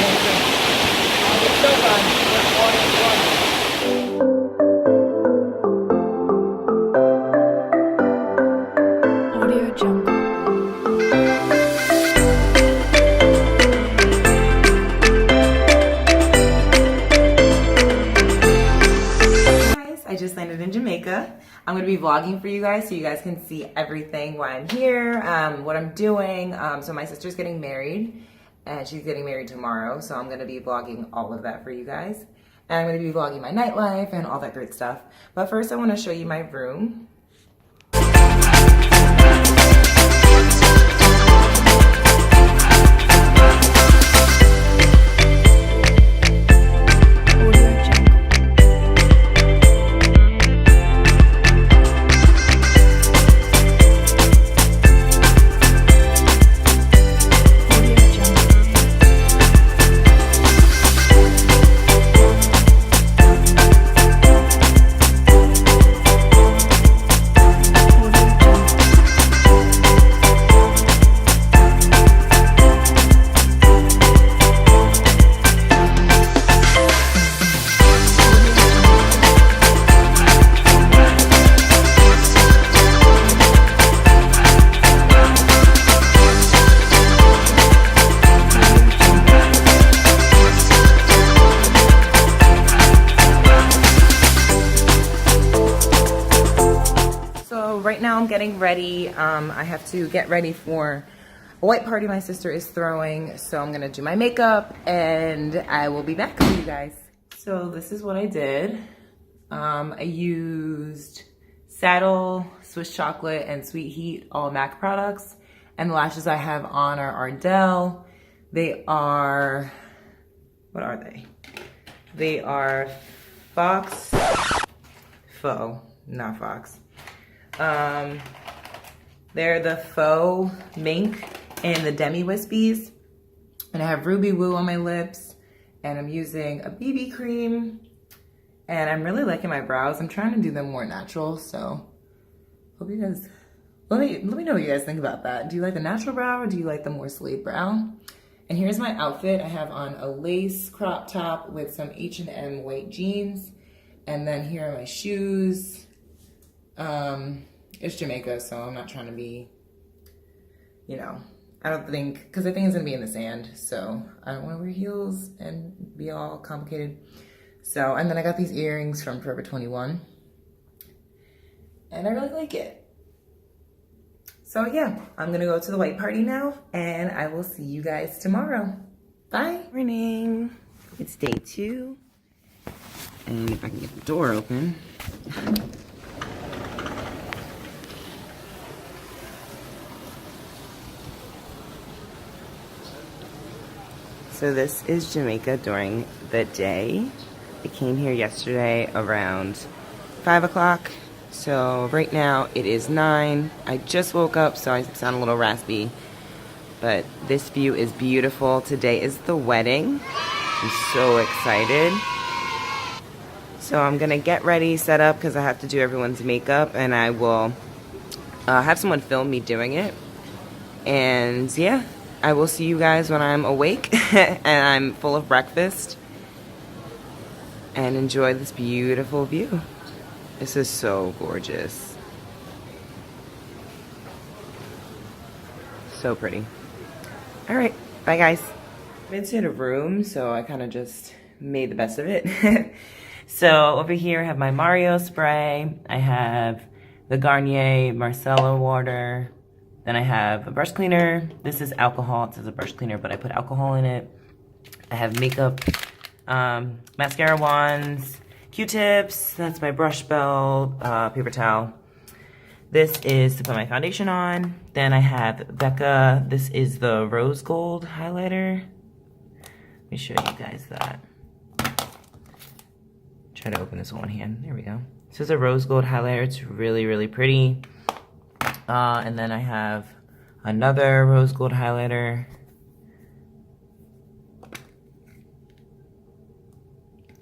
amazing. It's so fun. Audio Jungle. I just landed in Jamaica. I'm gonna be vlogging for you guys so you guys can see everything while I'm here, what I'm doing. So my sister's getting married and she's getting married tomorrow. So I'm gonna be vlogging all of that for you guys. And I'm gonna be vlogging my nightlife and all that great stuff. But first I wanna show you my room. Right now I'm getting ready. I have to get ready for a white party my sister is throwing. So I'm gonna do my makeup and I will be back with you guys. So this is what I did. I used Saddle, Swiss Chocolate, and Sweet Heat, all MAC products. And the lashes I have on are Ardell. They are, what are they? They are Faux, not Fox. They're the Faux Mink and the Demi Wispies. And I have Ruby Woo on my lips. And I'm using a BB cream. And I'm really liking my brows. I'm trying to do them more natural. So hope you guys, let me know what you guys think about that. Do you like the natural brow or do you like the more sleek brow? And here's my outfit. I have on a lace crop top with some H&M white jeans. And then here are my shoes. It's Jamaica, so I'm not trying to be, you know, I don't think, because I think it's gonna be in the sand, so I don't wanna wear heels and be all complicated. So, and then I got these earrings from Forever 21, and I really like it. So yeah, I'm gonna go to the white party now, and I will see you guys tomorrow. Bye. Morning. It's day 2, and if I can get the door open. So this is Jamaica during the day. I came here yesterday around 5 o'clock. So right now it is 9. I just woke up, so I sound a little raspy. But this view is beautiful. Today is the wedding. I'm so excited. So I'm gonna get ready, set up, because I have to do everyone's makeup, and I will have someone film me doing it. And yeah. I will see you guys when I'm awake and I'm full of breakfast and enjoy this beautiful view. This is so gorgeous. So pretty. All right, bye guys. I'm inside a room, so I kind of just made the best of it. So over here I have my Mario spray. I have the Garnier Marcella water. Then I have a brush cleaner. This is alcohol. It says a brush cleaner, but I put alcohol in it. I have makeup, mascara wands, Q-tips. That's my brush belt, paper towel. This is to put my foundation on. Then I have Becca. This is the rose gold highlighter. Let me show you guys that. Try to open this one hand. There we go. This is a rose gold highlighter. It's really, really pretty. And then I have another rose gold highlighter.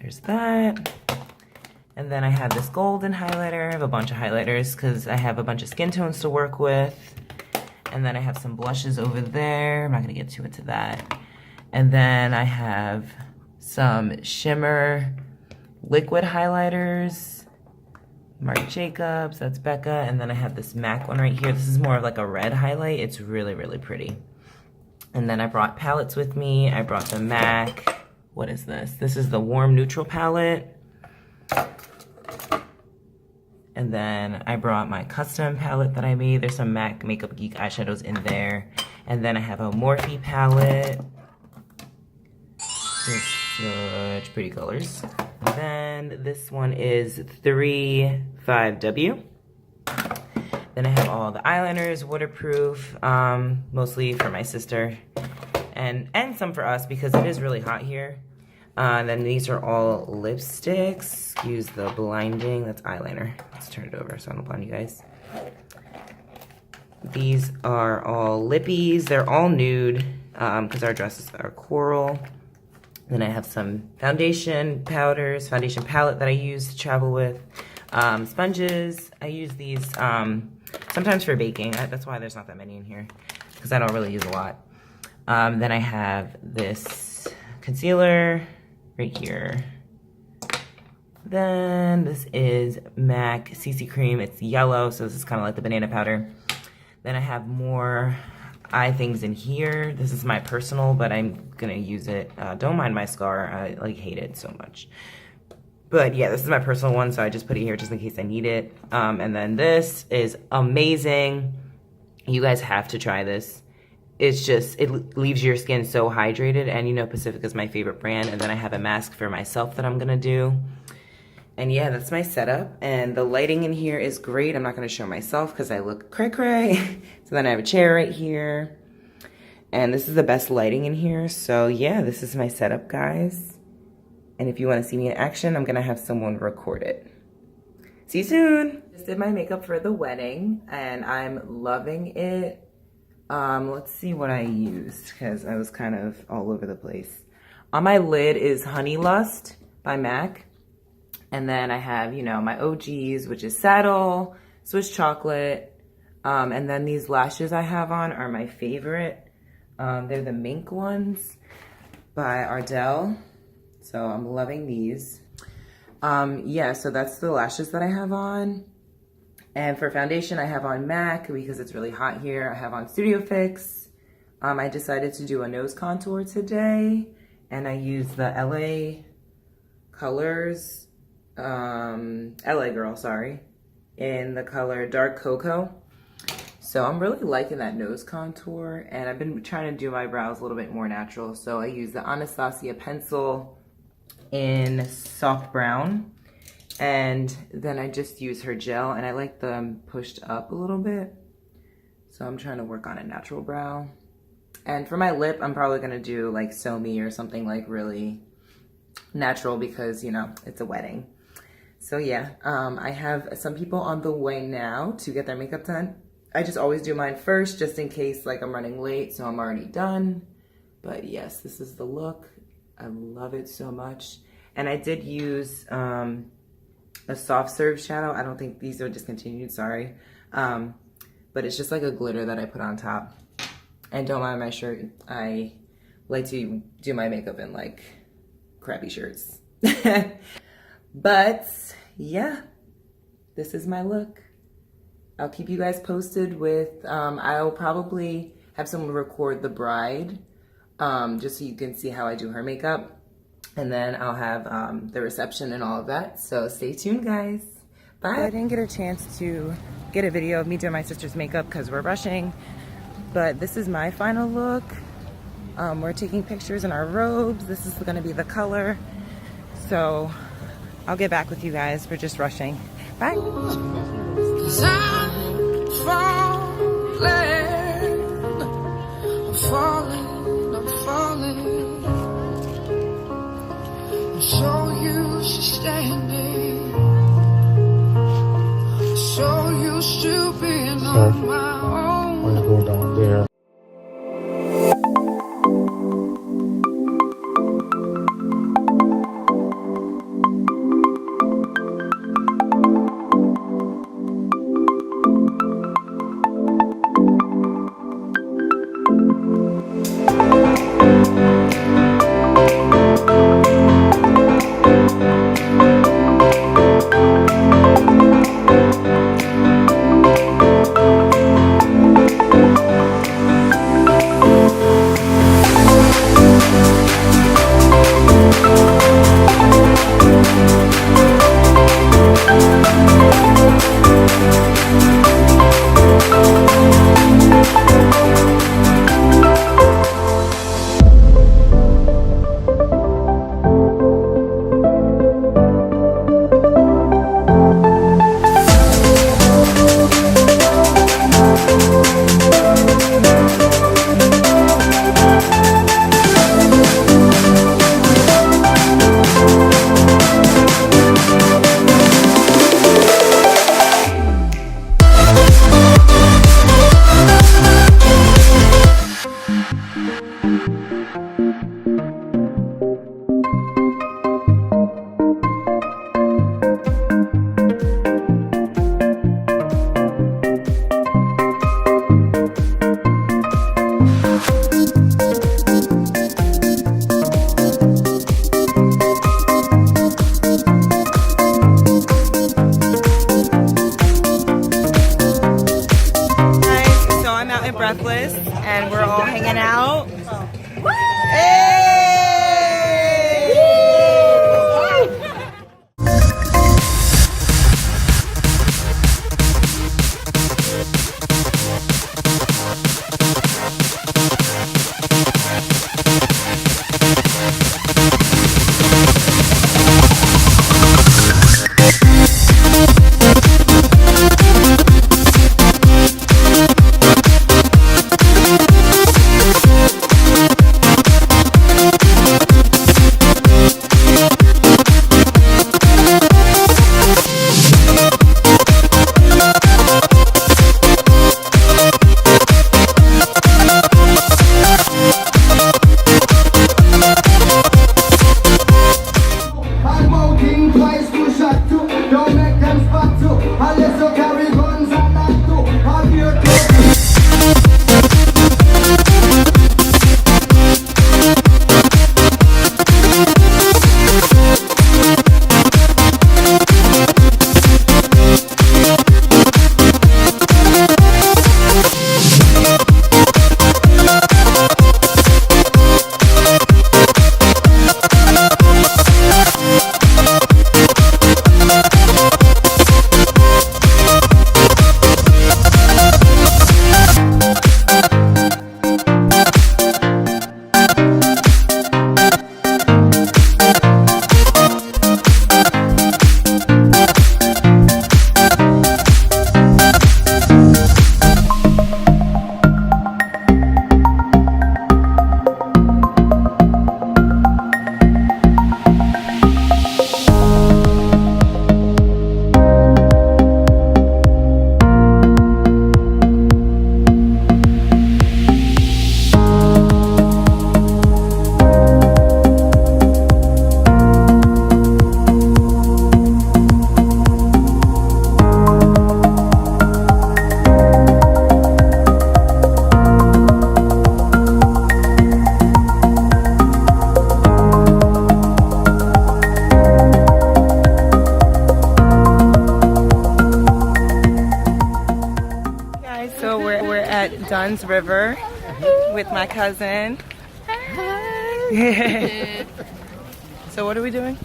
There's that. And then I have this golden highlighter. I have a bunch of highlighters because I have a bunch of skin tones to work with. And then I have some blushes over there. I'm not going to get too into that. And then I have some shimmer liquid highlighters. Marc Jacobs, that's Becca. And then I have this MAC one right here. This is more of like a red highlight. It's really, really pretty. And then I brought palettes with me. I brought the MAC. What is this? This is the Warm Neutral palette. And then I brought my custom palette that I made. There's some MAC Makeup Geek eyeshadows in there. And then I have a Morphe palette. Such pretty colors. And then this one is 35W. Then I have all the eyeliners, waterproof, mostly for my sister. And some for us because it is really hot here. And then these are all lipsticks. Excuse the blinding. That's eyeliner. Let's turn it over so I don't blind you guys. These are all lippies. They're all nude because our dresses are coral. Then I have some foundation powders, foundation palette that I use to travel with. Sponges. I use these sometimes for baking. That's why there's not that many in here because I don't really use a lot. Then I have this concealer right here. Then this is MAC CC Cream. It's yellow, so this is kind of like the banana powder. Then I have more eye things in here. This is my personal, but I'm gonna use it. Don't mind my scar. I like hate it so much. But yeah, this is my personal one, so I just put it here just in case I need it. And then this is amazing. You guys have to try this. It's just, it leaves your skin so hydrated, and you know Pacifica is my favorite brand. And then I have a mask for myself that I'm gonna do. And yeah, that's my setup. And the lighting in here is great. I'm not gonna show myself because I look cray-cray. So then I have a chair right here. And this is the best lighting in here. So yeah, this is my setup, guys. And if you wanna see me in action, I'm gonna have someone record it. See you soon. Just did my makeup for the wedding and I'm loving it. Let's see what I used because I was kind of all over the place. On my lid is Honey Lust by MAC. And then I have, you know, my OGs, which is Saddle, Swiss Chocolate. And then these lashes I have on are my favorite. They're the mink ones by Ardell. So I'm loving these. Yeah, so that's the lashes that I have on. And for foundation, I have on MAC because it's really hot here. I have on Studio Fix. I decided to do a nose contour today. And I used the LA Colors, LA Girl, sorry, in the color Dark Cocoa. So I'm really liking that nose contour. And I've been trying to do my brows a little bit more natural. So I use the Anastasia pencil in soft brown. And then I just use her gel, and I like them pushed up a little bit. So I'm trying to work on a natural brow. And for my lip, I'm probably gonna do like So Me or something like really natural because, you know, it's a wedding. So yeah, I have some people on the way now to get their makeup done. I just always do mine first just in case like I'm running late, so I'm already done. But yes, this is the look. I love it so much. And I did use a soft serve shadow. I don't think these are discontinued, sorry. But it's just like a glitter that I put on top. And don't mind my shirt. I like to do my makeup in like crappy shirts. But yeah, this is my look. I'll keep you guys posted with, I'll probably have someone record the bride, just so you can see how I do her makeup. And then I'll have the reception and all of that. So stay tuned, guys. Bye. I didn't get a chance to get a video of me doing my sister's makeup because we're rushing. But this is my final look. We're taking pictures in our robes. This is going to be the color. So I'll get back with you guys. We're just rushing. Bye. 'Cause I'm falling. So used to standing, so used to being on my own. I'm gonna go down there. Dunn's River with my cousin. So what are we doing?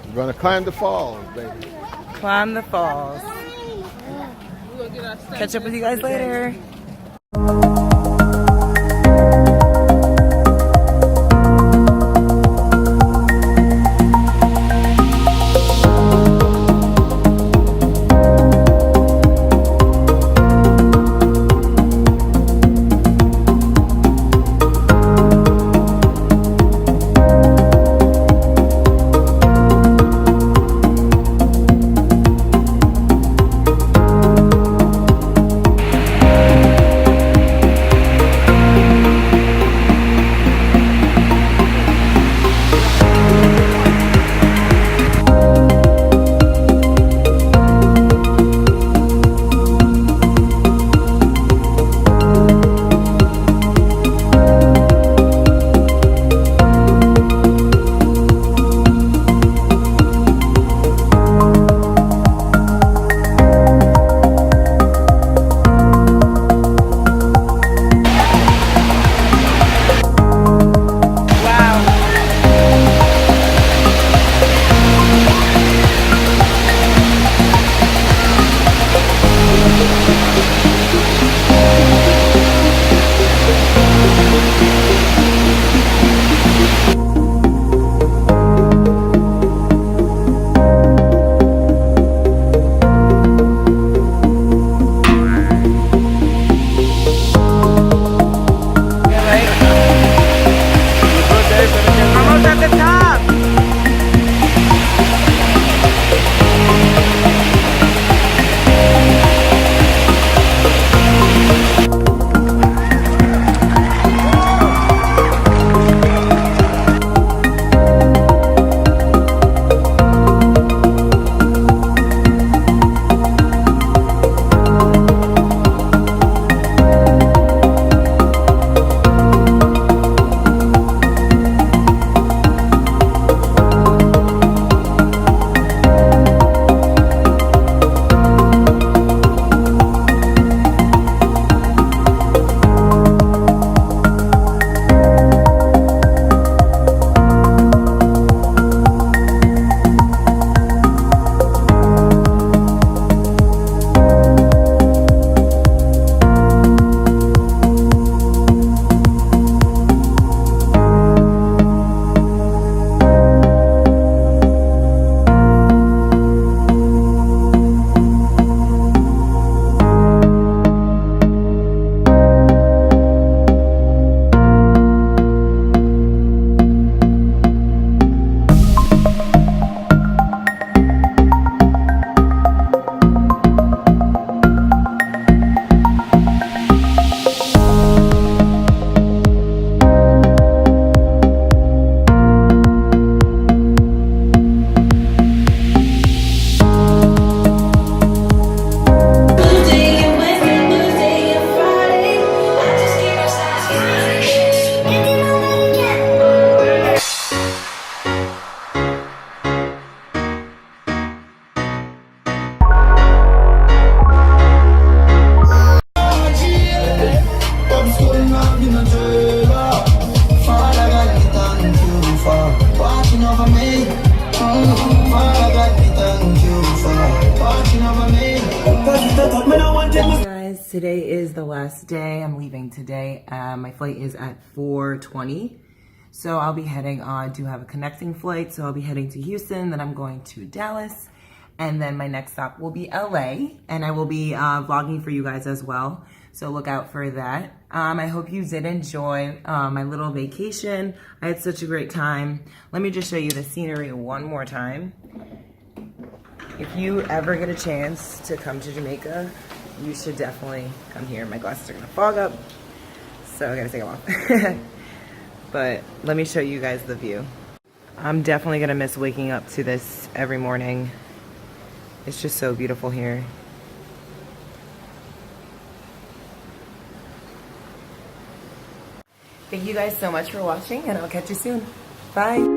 We're gonna climb the falls, baby. Climb the falls. Catch up with you guys later. Guys, today is the last day. I'm leaving today. My flight is at 4:20, so I'll be heading on to have a connecting flight. So I'll be heading to Houston, then I'm going to Dallas, and then my next stop will be LA, and I will be vlogging for you guys as well. So look out for that. I hope you did enjoy my little vacation. I had such a great time. Let me just show you the scenery one more time. If you ever get a chance to come to Jamaica, you should definitely come here. My glasses are gonna fog up, so I gotta take them off. But let me show you guys the view. I'm definitely gonna miss waking up to this every morning. It's just so beautiful here. Thank you guys so much for watching, and I'll catch you soon. Bye.